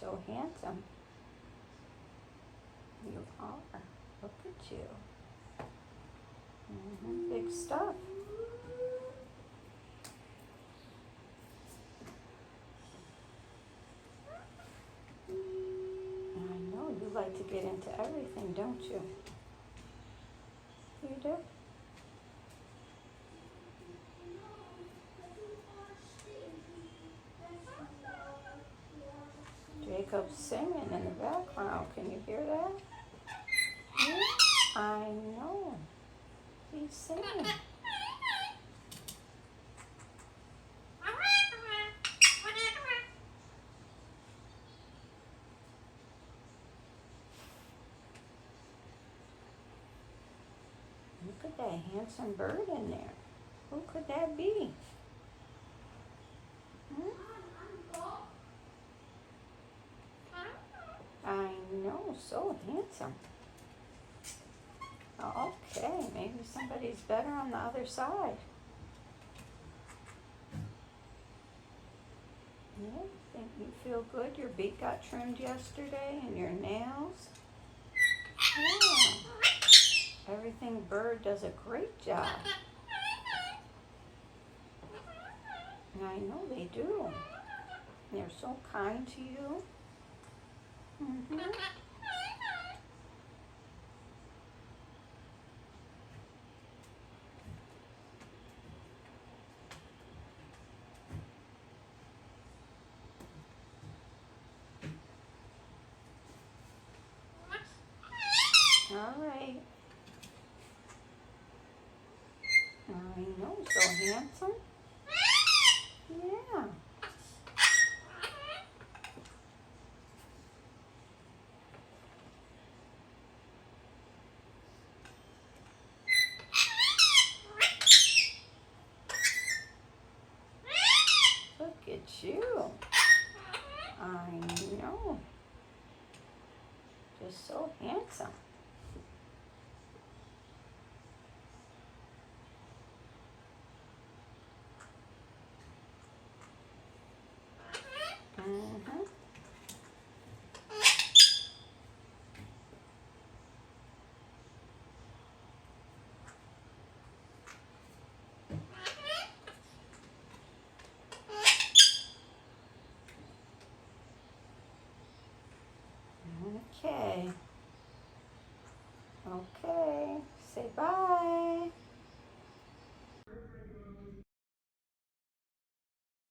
so handsome. You are. Look at you. Big stuff. I know you like to get into everything, don't you? You do? Jacob's singing in the background. Can you hear that? Yeah, I know. He's singing. Look at that handsome bird in there. Who could that be? Hmm? I know, so handsome. Okay, maybe somebody's better on the other side. Yeah, think you feel good? Your beak got trimmed yesterday and your nails? Yeah. Everything Bird does a great job. I know they do. They're so kind to you. Mm-hmm. All right. I know, so handsome. Yeah. Look at you. I know. Just so handsome. Mm-hmm. Okay. Okay. Say bye.